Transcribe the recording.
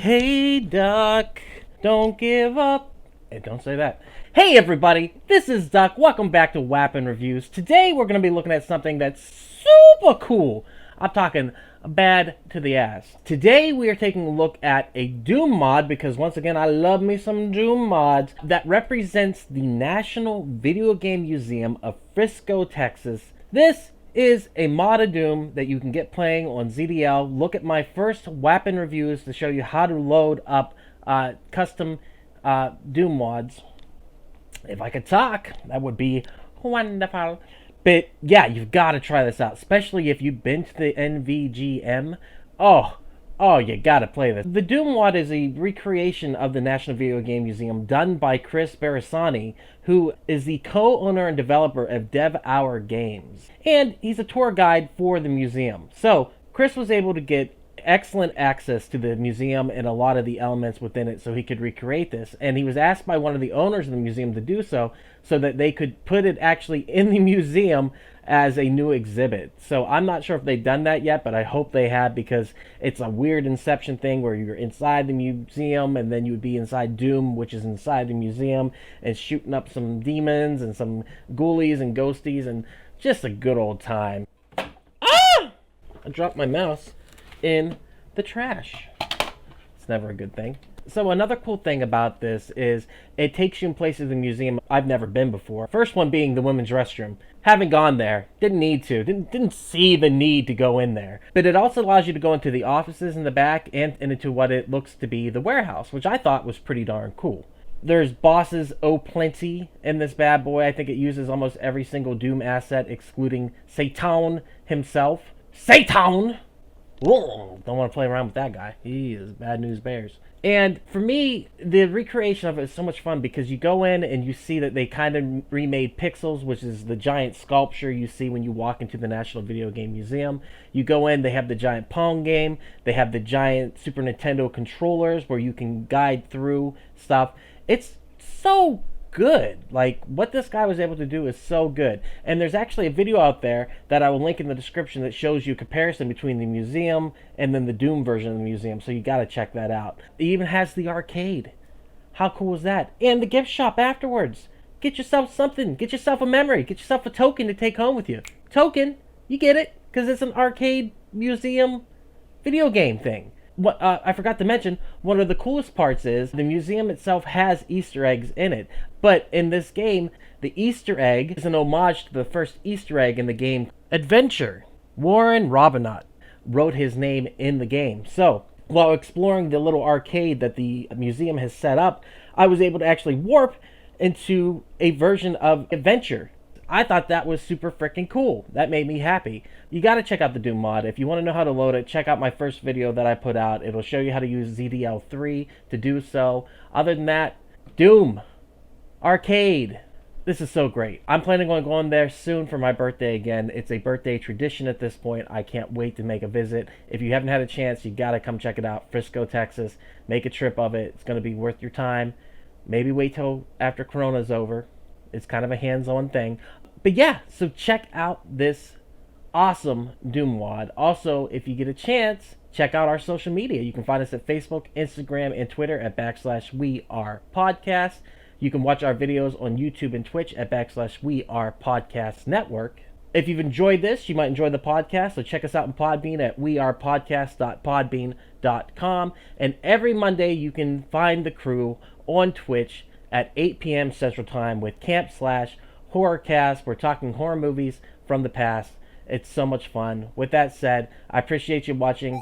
Hey, Duck, don't give up. Hey, don't say that. Hey, everybody, this is Duck. Welcome back to WAPN Reviews. Today, we're going to be looking at something that's super cool. I'm talking bad to the ass. Today, we are taking a look at a Doom mod, because once again, I love me some Doom mods, that represents the National Video Game Museum of Frisco, Texas. This is a mod of Doom that you can get playing on ZDL. Look at my first WAPN reviews to show you how to load up custom Doom mods. If I could talk, that would be wonderful. But yeah, you've got to try this out, especially if you've been to the NVGM. Oh, you gotta play this. The Doom mod is a recreation of the National Video Game Museum done by Chris Baracani, who is the co-owner and developer of Hour Games. And he's a tour guide for the museum. So, Chris was able to get excellent access to the museum and a lot of the elements within it so he could recreate this. And he was asked by one of the owners of the museum to do so that they could put it actually in the museum as a new exhibit. So I'm not sure if they've done that yet, but I hope they have, because it's a weird Inception thing where you're inside the museum and then you would be inside Doom, which is inside the museum, and shooting up some demons and some ghoulies and ghosties, and just a good old time. Ah! I dropped my mouse in the trash. It's never a good thing. So another cool thing about this is it takes you in places in the museum I've never been before. First one being the women's restroom. Haven't gone there. Didn't need to. Didn't see the need to go in there. But it also allows you to go into the offices in the back and into what it looks to be the warehouse, which I thought was pretty darn cool. There's bosses plenty in this bad boy. I think it uses almost every single Doom asset excluding Satan himself. Satan! Whoa, don't want to play around with that guy. He is bad news bears. And for me, the recreation of it is so much fun because you go in and you see that they kind of remade Pixels, which is the giant sculpture you see when you walk into the National Video Game Museum. You go in, they have the giant Pong game, they have the giant Super Nintendo controllers where you can guide through stuff. It's so good. Like, what this guy was able to do is so good. And there's actually a video out there that I will link in the description that shows you a comparison between the museum and then the Doom version of the museum, so you gotta check that out. It even has the arcade. How cool is that? And the gift shop afterwards. Get yourself something. Get yourself a memory. Get yourself a token to take home with you. Token? You get it, because it's an arcade museum video game thing. What I forgot to mention, one of the coolest parts is the museum itself has Easter eggs in it. But in this game, the Easter egg is an homage to the first Easter egg in the game, Adventure. Warren Robinott wrote his name in the game. So, while exploring the little arcade that the museum has set up, I was able to actually warp into a version of Adventure. I thought that was super freaking cool. That made me happy. You got to check out the Doom mod. If you want to know how to load it, check out my first video that I put out. It'll show you how to use ZDL3 to do so. Other than that, Doom Arcade. This is so great. I'm planning on going there soon for my birthday again. It's a birthday tradition at this point. I can't wait to make a visit. If you haven't had a chance, you got to come check it out. Frisco, Texas. Make a trip of it. It's going to be worth your time. Maybe wait till after Corona's over. It's kind of a hands-on thing. But yeah, so check out this awesome Doom mod. Also, if you get a chance, check out our social media. You can find us at Facebook, Instagram, and Twitter at /WeArePodcast. You can watch our videos on YouTube and Twitch at /WeArePodcast Network. If you've enjoyed this, you might enjoy the podcast, so check us out on Podbean at wearepodcast.podbean.com. And every Monday, you can find the crew on Twitch at 8 p.m. Central Time with Camp Slash Horrorcast. We're talking horror movies from the past. It's so much fun. With that said, I appreciate you watching.